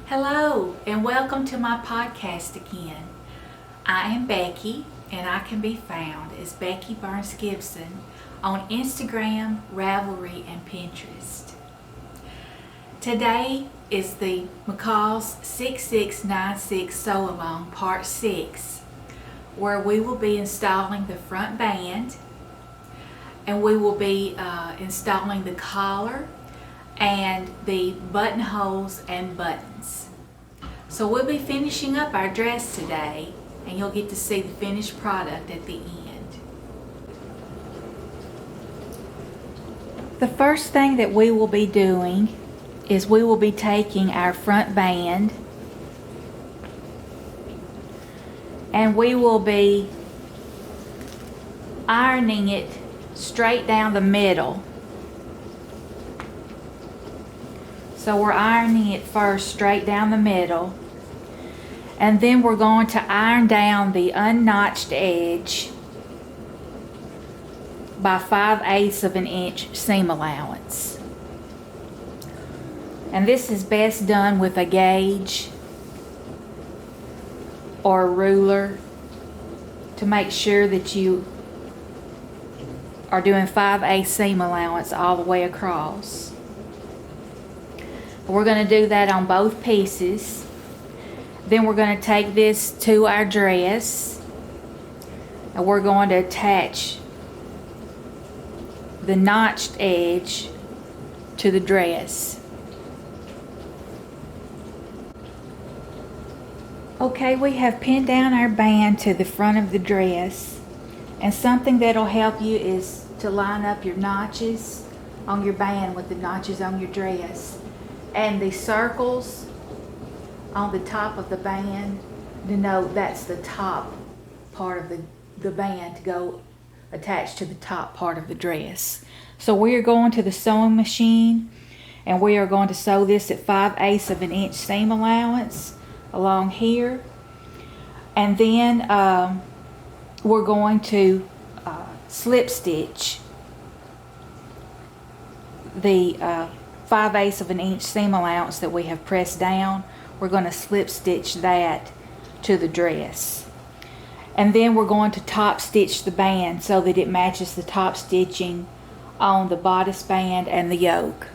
Hello and welcome to my podcast again. I am Becky and I can be found as Becky Burns Gibson on Instagram, Ravelry, and Pinterest. Today is the McCalls 6696 Sew Along Part 6, where we will be installing the front band and we will be installing the collar and the buttonholes and buttons. So we'll be finishing up our dress today and you'll get to see the finished product at the end. The first thing that we will be doing is we will be taking our front band and we will be ironing it straight down the middle. So we're ironing it first straight down the middle, and then we're going to iron down the unnotched edge by 5/8 of an inch seam allowance. And this is best done with a gauge or a ruler to make sure that you are doing 5/8 seam allowance all the way across. We're going to do that on both pieces. Then we're going to take this to our dress and we're going to attach the notched edge to the dress. Okay, we have pinned down our band to the front of the dress, and something that'll help you is to line up your notches on your band with the notches on your dress. And the circles on the top of the band denote that's the top part of the band to go attached to the top part of the dress. So we are going to the sewing machine and we are going to sew this at 5/8 of an inch seam allowance along here. And then we're going to slip stitch the 5/8 of an inch seam allowance that we have pressed down. We're going to slip stitch that to the dress. And then we're going to top stitch the band so that it matches the top stitching on the bodice band and the yoke.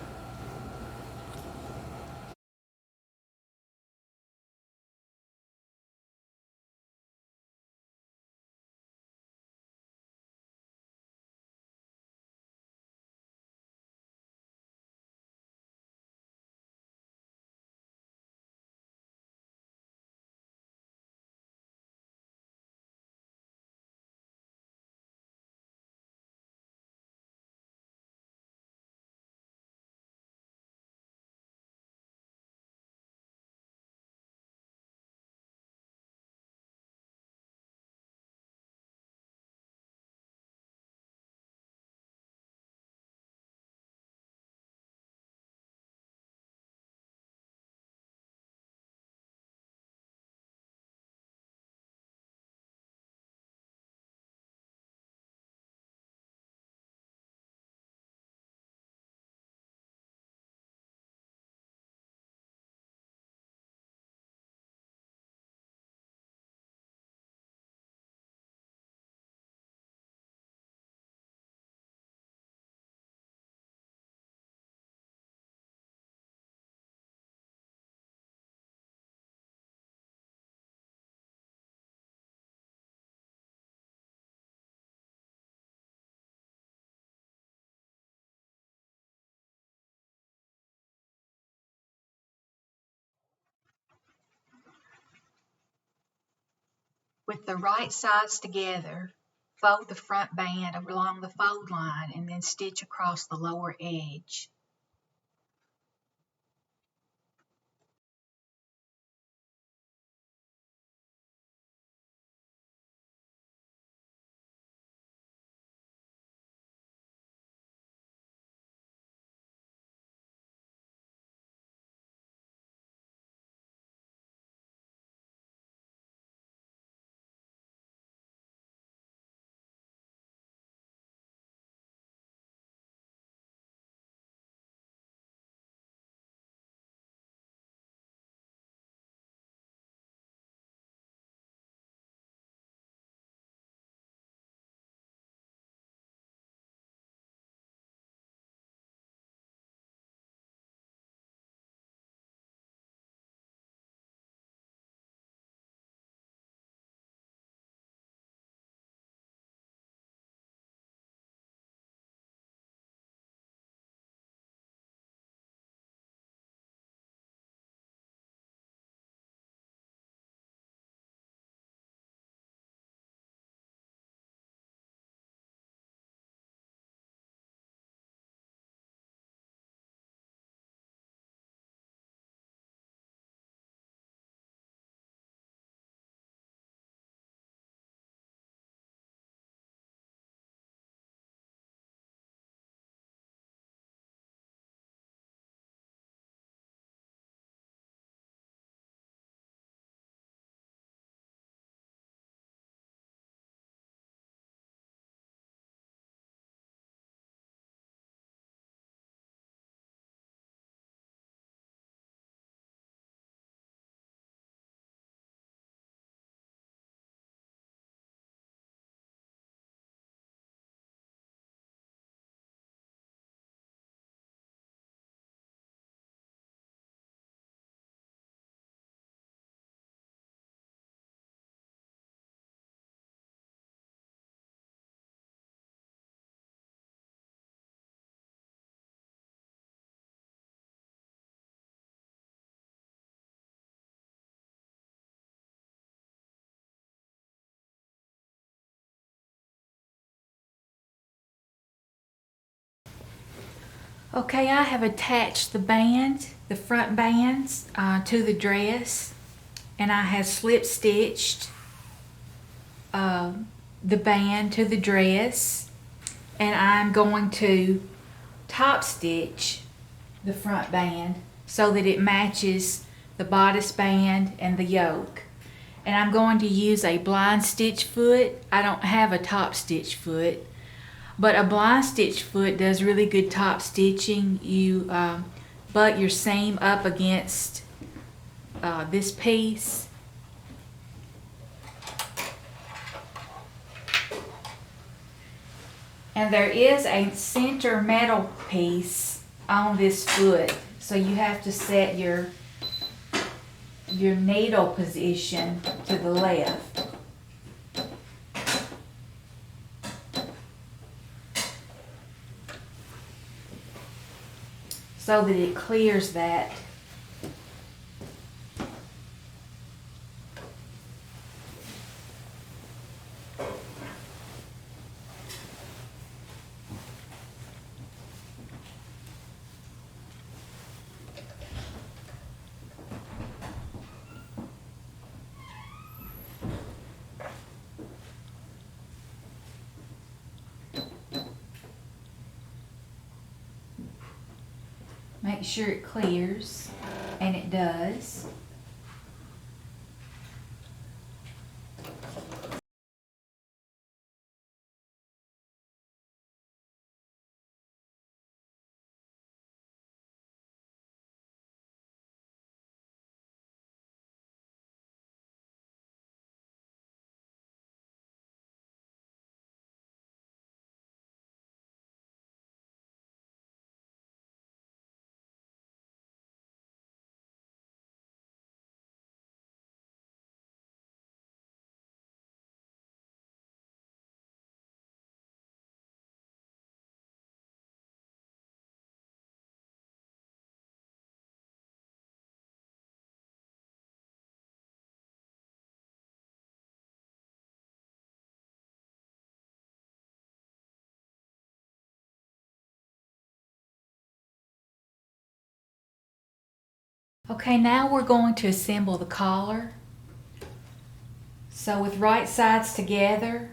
With the right sides together, fold the front band along the fold line and then stitch across the lower edge. Okay, I have attached the band, the front bands, to the dress, and I have slip stitched the band to the dress, and I'm going to top stitch the front band so that it matches the bodice band and the yoke. And I'm going to use a blind stitch foot. I don't have a top stitch foot, but a blind stitch foot does really good top stitching. You butt your seam up against this piece, and there is a center metal piece on this foot, so you have to set your needle position to the left. So that it clears that. Make sure it clears, and it does. Okay, now we're going to assemble the collar. So with right sides together,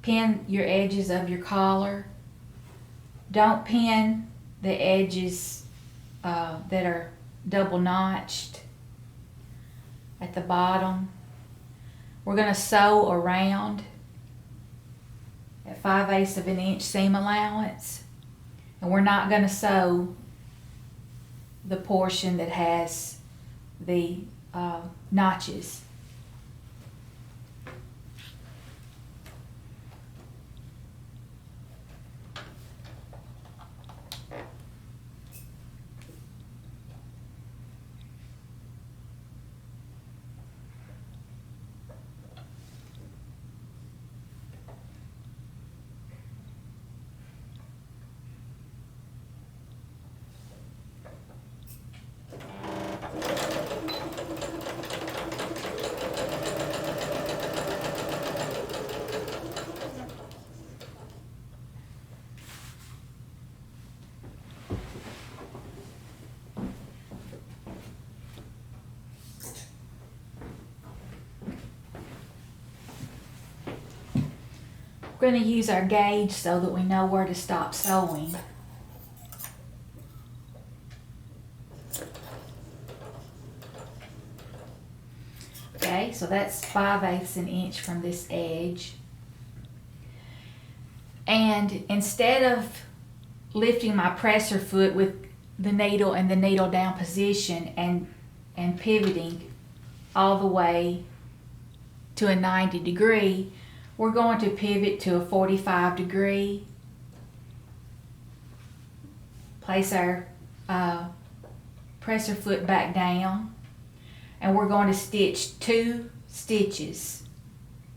pin your edges of your collar. Don't pin the edges that are double notched at the bottom. We're going to sew around at 5/8 of an inch seam allowance, and we're not going to sew the portion that has the notches. We're going to use our gauge so that we know where to stop sewing. Okay, so that's 5/8 an inch from this edge. And instead of lifting my presser foot with the needle and the needle down position and pivoting all the way to a 90 degree, we're going to pivot to a 45 degree. Place our presser foot back down, and we're going to stitch 2 stitches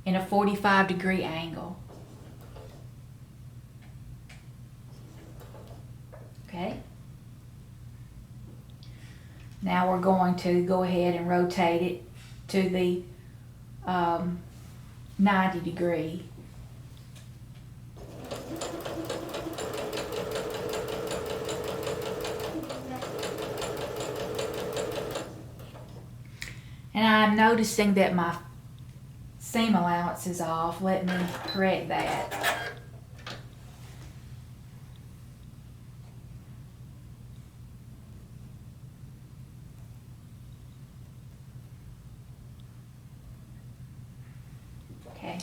in a 45 degree angle. Okay. Now we're going to go ahead and rotate it to the 90 degree. And I'm noticing that my seam allowance is off. Let me correct that. Okay.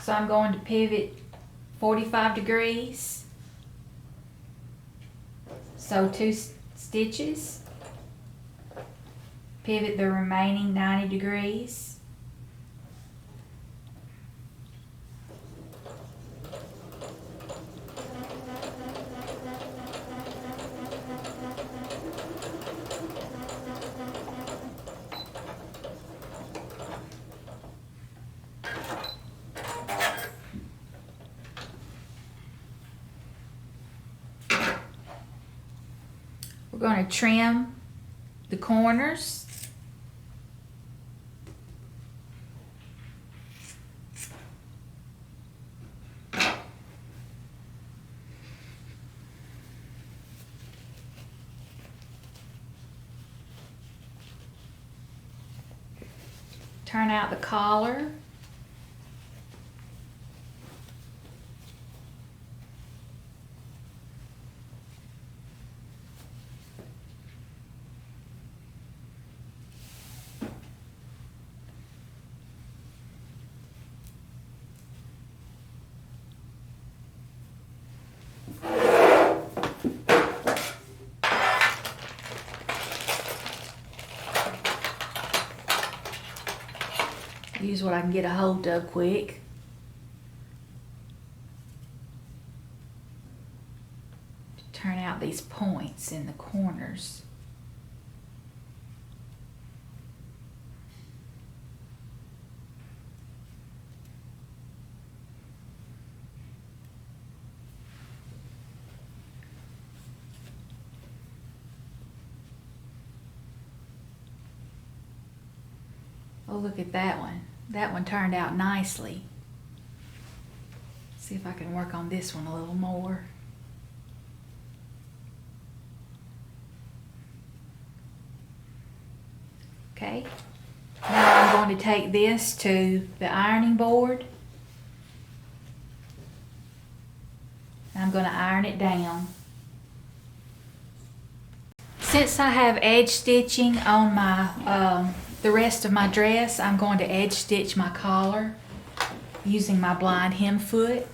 So I'm going to pivot 45 degrees, sew 2 stitches, pivot the remaining 90 degrees, we're going to trim the corners. Turn out the collar. Use what I can get a hold of quick. To turn out these points in the corners. Oh, look at that one. That one turned out nicely. See if I can work on this one a little more. Okay. Now I'm going to take this to the ironing board. I'm going to iron it down. Since I have edge stitching on my the rest of my dress, I'm going to edge stitch my collar using my blind hem foot.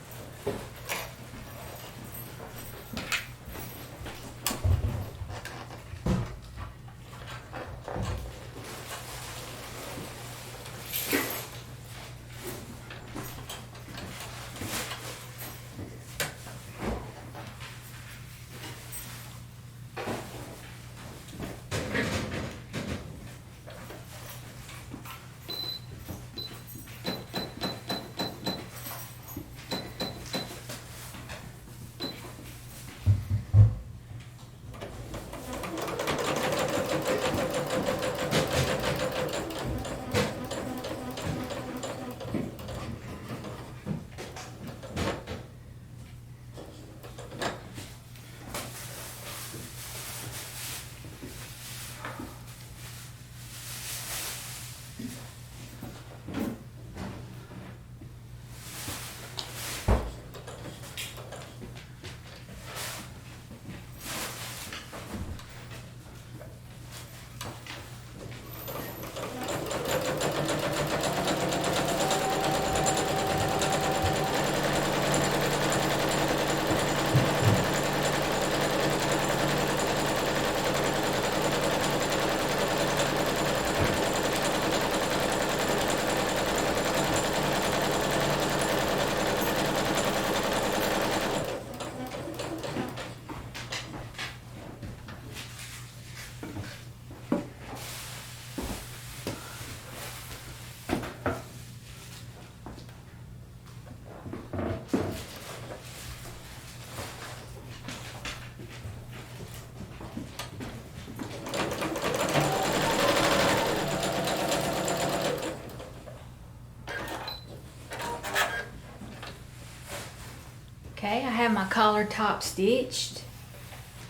Okay, I have my collar top stitched.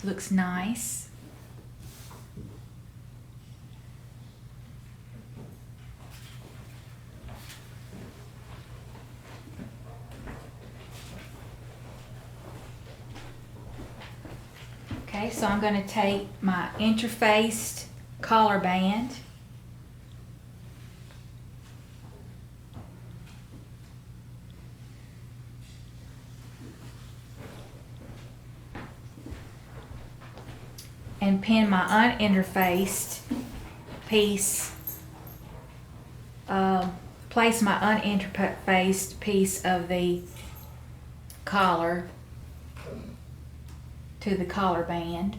Looks nice. Okay, so I'm going to take my interfaced collar band and pin my uninterfaced piece, place my uninterfaced piece of the collar to the collar band.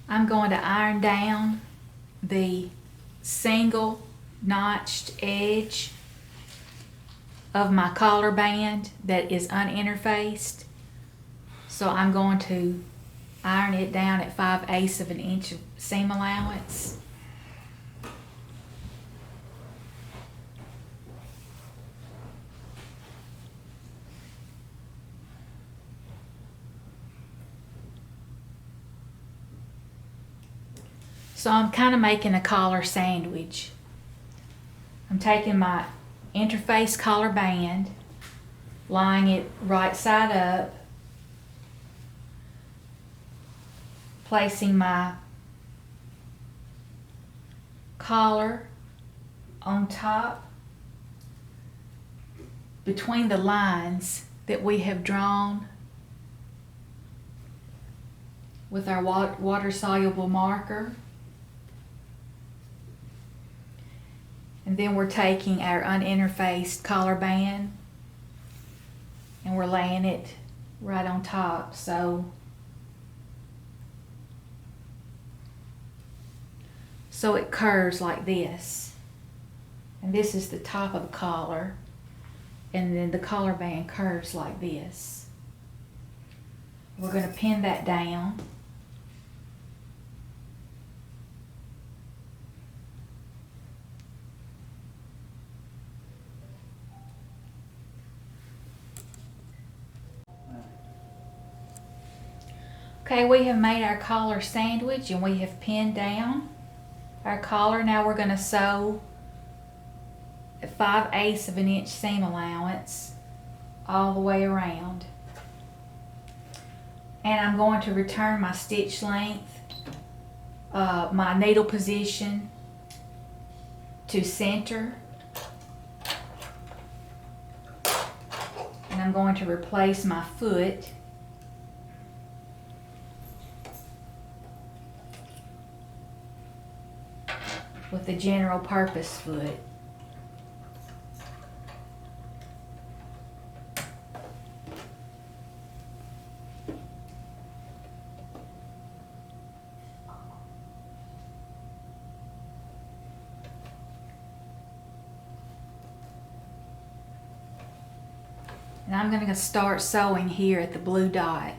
I'm going to iron down the single notched edge of my collar band that is uninterfaced. So I'm going to iron it down at 5/8 of an inch of seam allowance. So I'm kind of making a collar sandwich. I'm taking my interface collar band, lying it right side up, placing my collar on top between the lines that we have drawn with our water-soluble marker. And then we're taking our uninterfaced collar band and we're laying it right on top. So it curves like this. And this is the top of the collar. And then the collar band curves like this. We're going to pin that down. Okay, we have made our collar sandwich and we have pinned down our collar. Now we're going to sew at 5/8 of an inch seam allowance all the way around. And I'm going to return my stitch length, my needle position to center. And I'm going to replace my foot with the general purpose foot. And I'm going to start sewing here at the blue dot.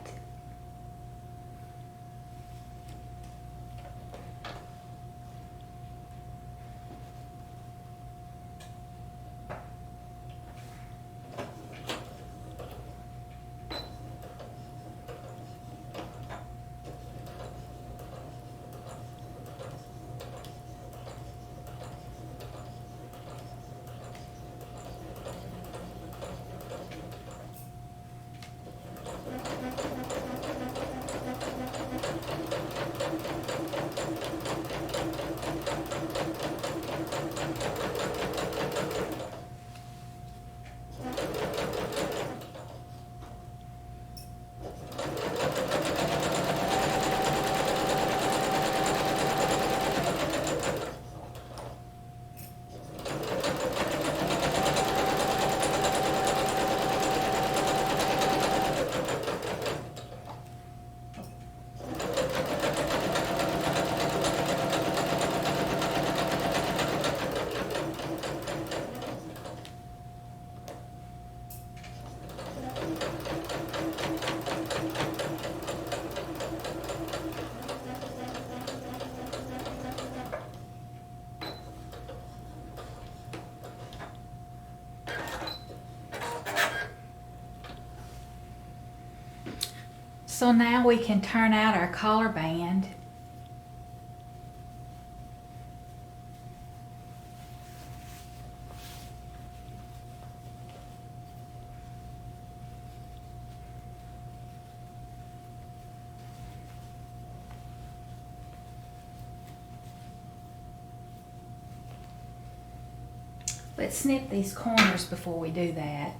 So now we can turn out our collar band. Let's snip these corners before we do that.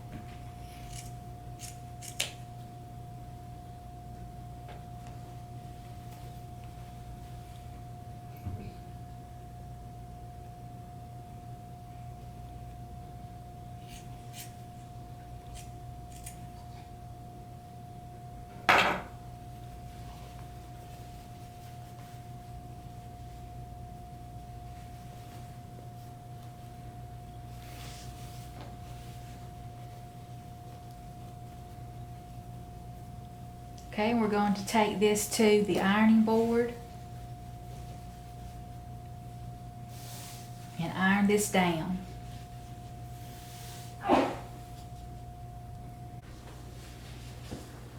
Okay, we're going to take this to the ironing board and iron this down.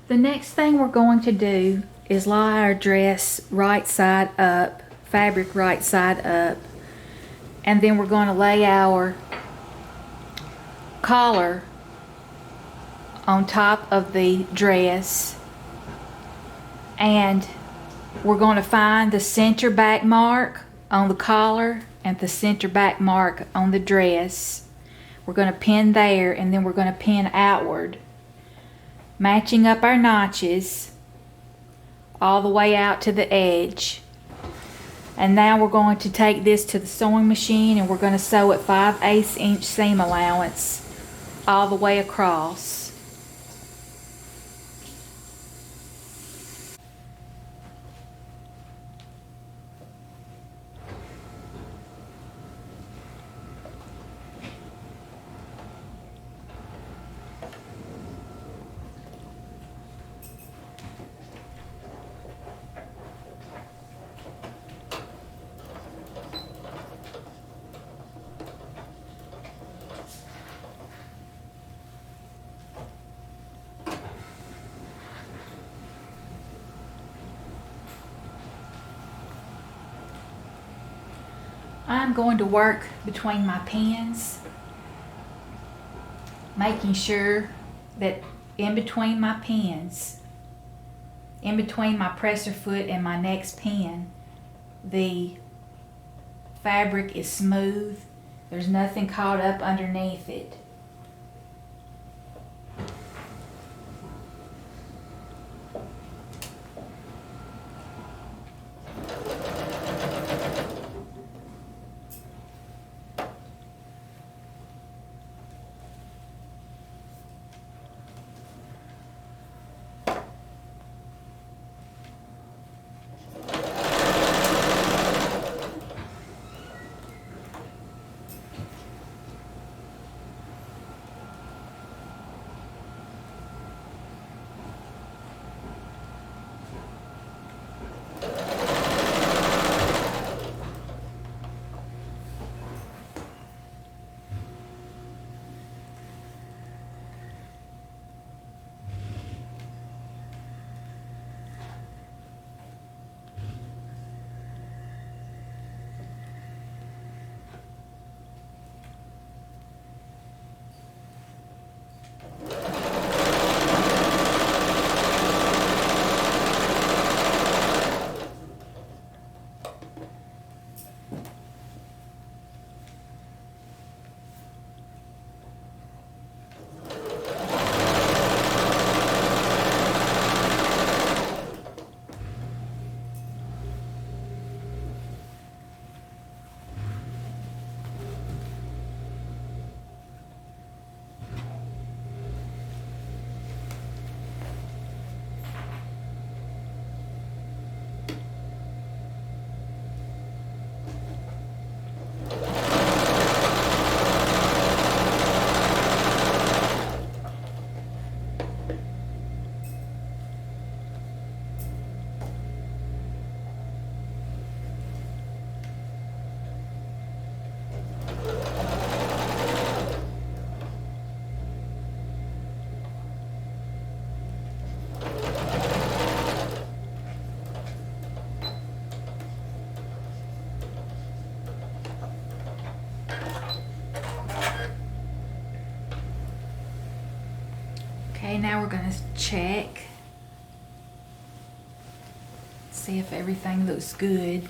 The next thing we're going to do is lie our dress right side up, fabric right side up, and then we're going to lay our collar on top of the dress. And we're going to find the center back mark on the collar and the center back mark on the dress. We're going to pin there, and then we're going to pin outward, matching up our notches all the way out to the edge. And now we're going to take this to the sewing machine, and we're going to sew at 5/8 inch seam allowance all the way across. I'm going to work between my pins, making sure that in between my pins, in between my presser foot and my next pin, the fabric is smooth. There's nothing caught up underneath it. Okay, now we're going to check. See if everything looks good.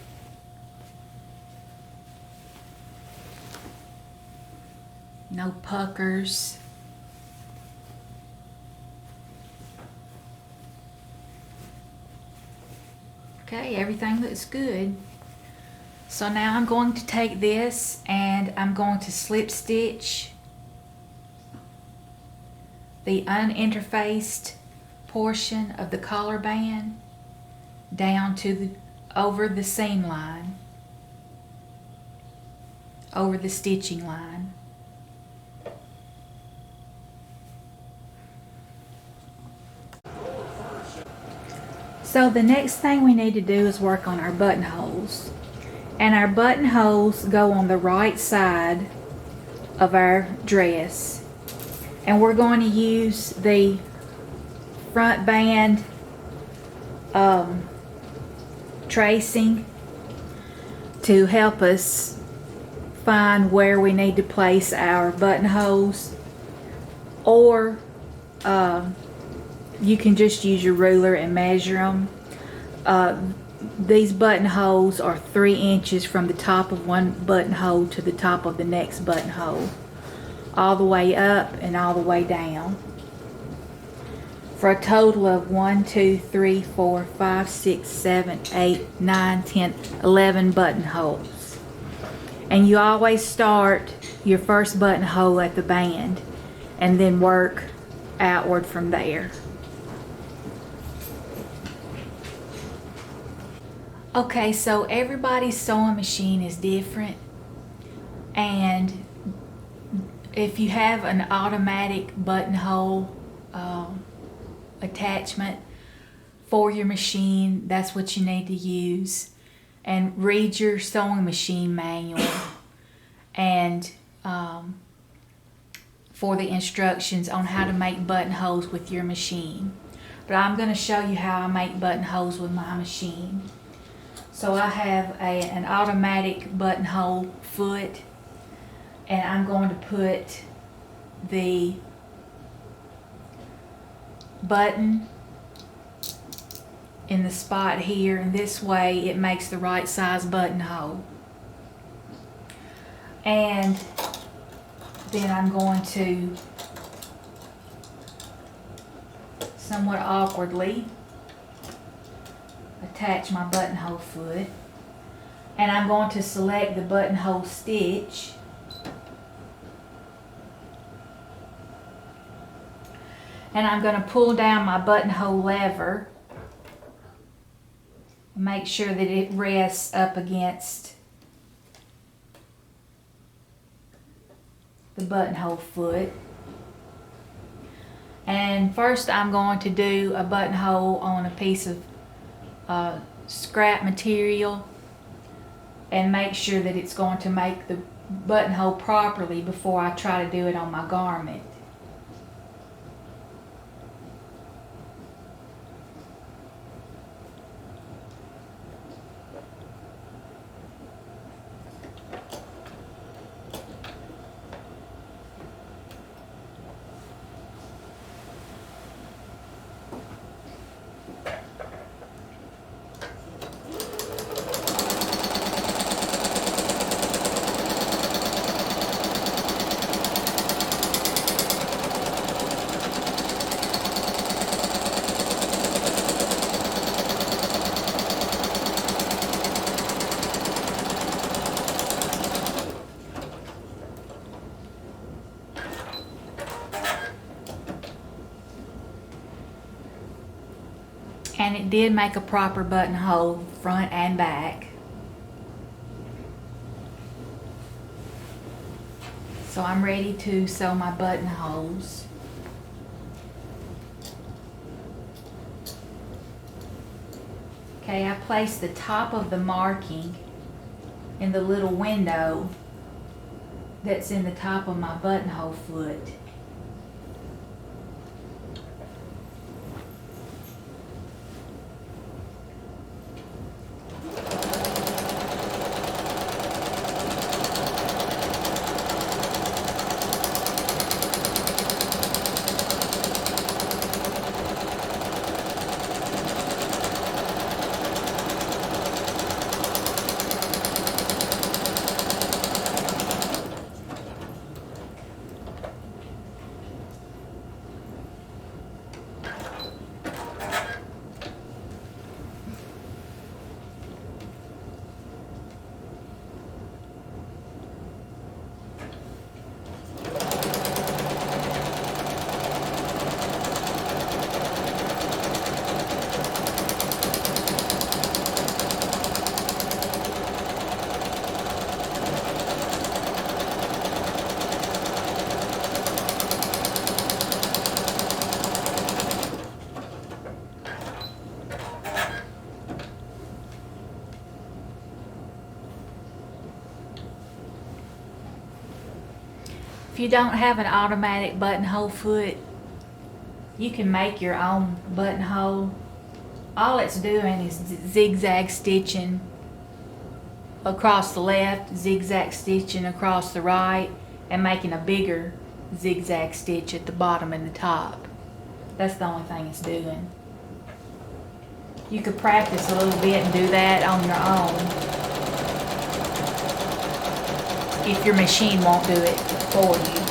No puckers. Okay, everything looks good. So now I'm going to take this and I'm going to slip stitch the uninterfaced portion of the collar band down to over the seam line, over the stitching line. So the next thing we need to do is work on our buttonholes. And our buttonholes go on the right side of our dress. And we're going to use the front band tracing to help us find where we need to place our buttonholes, or you can just use your ruler and measure them. These buttonholes are 3 inches from the top of one buttonhole to the top of the next buttonhole, all the way up and all the way down, for a total of 1, 2, 3, 4, 5, 6, 7, 8, 9, 10, 11 buttonholes. And you always start your first buttonhole at the band and then work outward from there. Okay, so everybody's sewing machine is different, and if you have an automatic buttonhole attachment for your machine, that's what you need to use. And read your sewing machine manual and for the instructions on how to make buttonholes with your machine. But I'm going to show you how I make buttonholes with my machine. So I have an automatic buttonhole foot, and I'm going to put the button in the spot here, and this way it makes the right size buttonhole. And then I'm going to somewhat awkwardly attach my buttonhole foot, and I'm going to select the buttonhole stitch, and I'm going to pull down my buttonhole lever and make sure that it rests up against the buttonhole foot. And first I'm going to do a buttonhole on a piece of scrap material and make sure that it's going to make the buttonhole properly before I try to do it on my garment. And it did make a proper buttonhole front and back. So I'm ready to sew my buttonholes. Okay, I placed the top of the marking in the little window that's in the top of my buttonhole foot. If you don't have an automatic buttonhole foot, you can make your own buttonhole. All it's doing is zigzag stitching across the left, zigzag stitching across the right, and making a bigger zigzag stitch at the bottom and the top. That's the only thing it's doing. You could practice a little bit and do that on your own if your machine won't do it for you.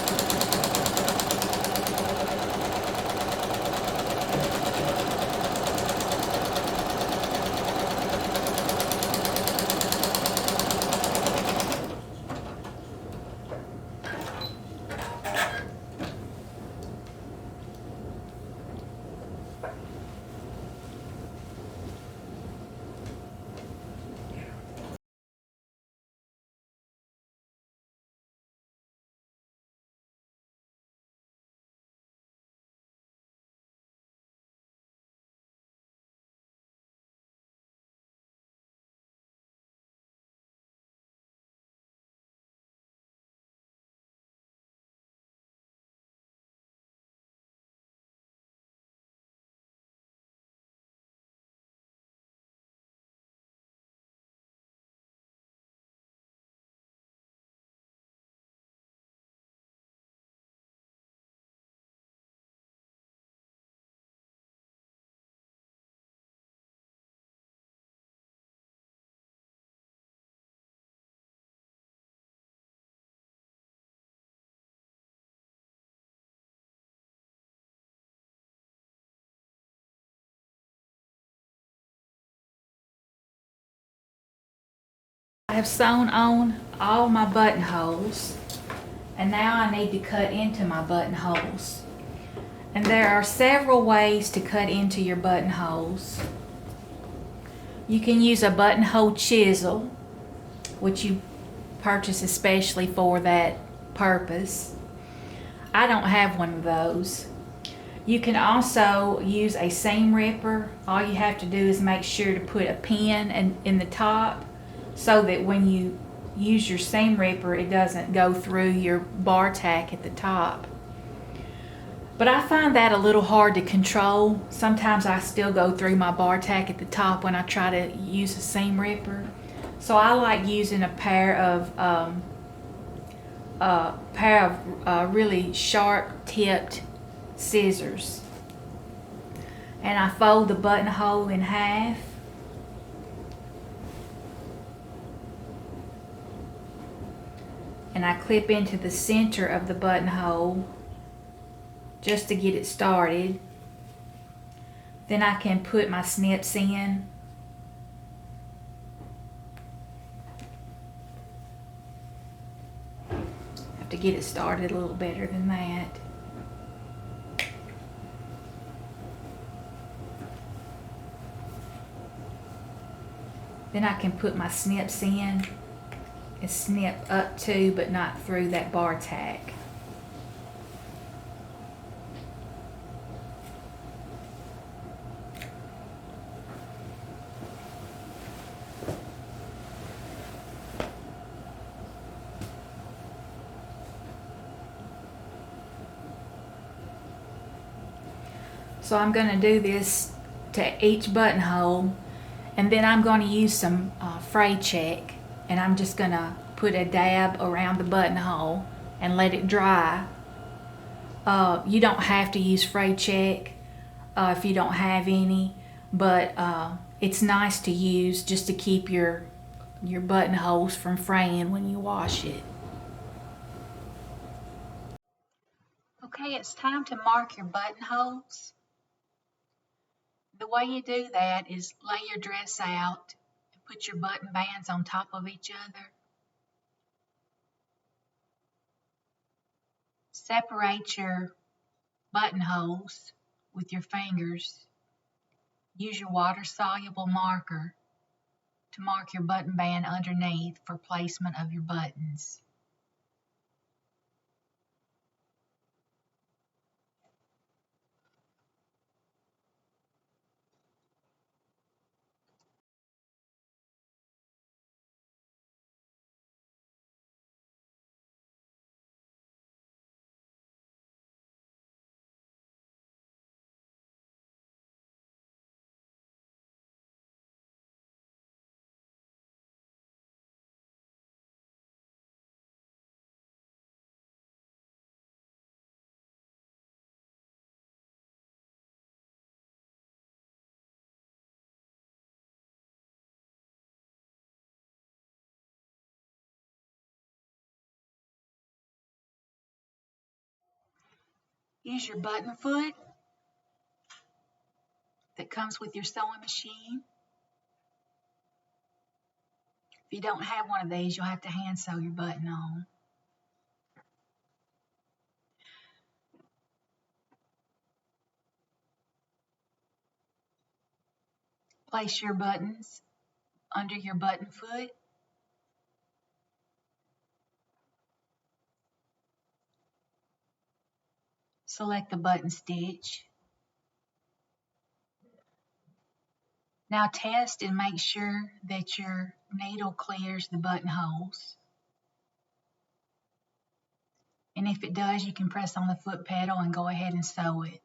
I have sewn on all my buttonholes, and now I need to cut into my buttonholes. And there are several ways to cut into your buttonholes. You can use a buttonhole chisel, which you purchase especially for that purpose. I don't have one of those. You can also use a seam ripper. All you have to do is make sure to put a pin in the top so that when you use your seam ripper, it doesn't go through your bar tack at the top. But I find that a little hard to control. Sometimes I still go through my bar tack at the top when I try to use a seam ripper. So I like using a pair of really sharp tipped scissors. And I fold the buttonhole in half. And I clip into the center of the buttonhole just to get it started. Then I can put my snips in. Have to get it started a little better than that. Then I can put my snips in and snip up to, but not through that bar tack. So I'm going to do this to each buttonhole, and then I'm going to use some fray check, and I'm just going to put a dab around the buttonhole and let it dry. You don't have to use fray check if you don't have any, but it's nice to use just to keep your buttonholes from fraying when you wash it. Okay, it's time to mark your buttonholes. The way you do that is lay your dress out and put your button bands on top of each other. Separate your buttonholes with your fingers. Use your water-soluble marker to mark your button band underneath for placement of your buttons. Use your button foot that comes with your sewing machine. If you don't have one of these, you'll have to hand sew your button on. Place your buttons under your button foot. Select the button stitch. Now test and make sure that your needle clears the buttonholes. And if it does, you can press on the foot pedal and go ahead and sew it.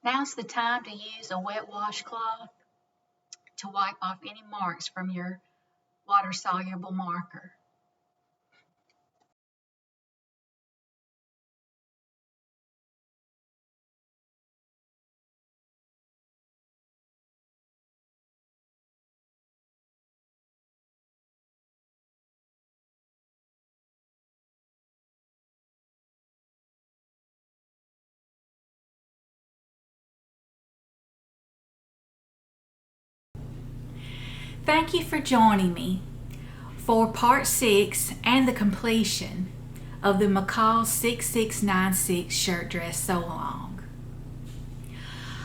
Now's the time to use a wet washcloth to wipe off any marks from your water-soluble marker. Thank you for joining me for part 6 and the completion of the McCalls 6696 shirt dress sew along.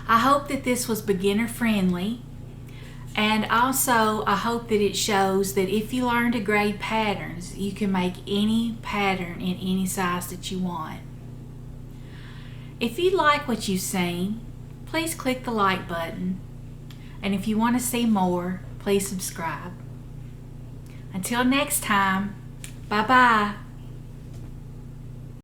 I hope that this was beginner friendly, and also I hope that it shows that if you learn to grade patterns, you can make any pattern in any size that you want. If you like what you've seen, please click the like button, and if you want to see more, please subscribe. Until next time, bye-bye.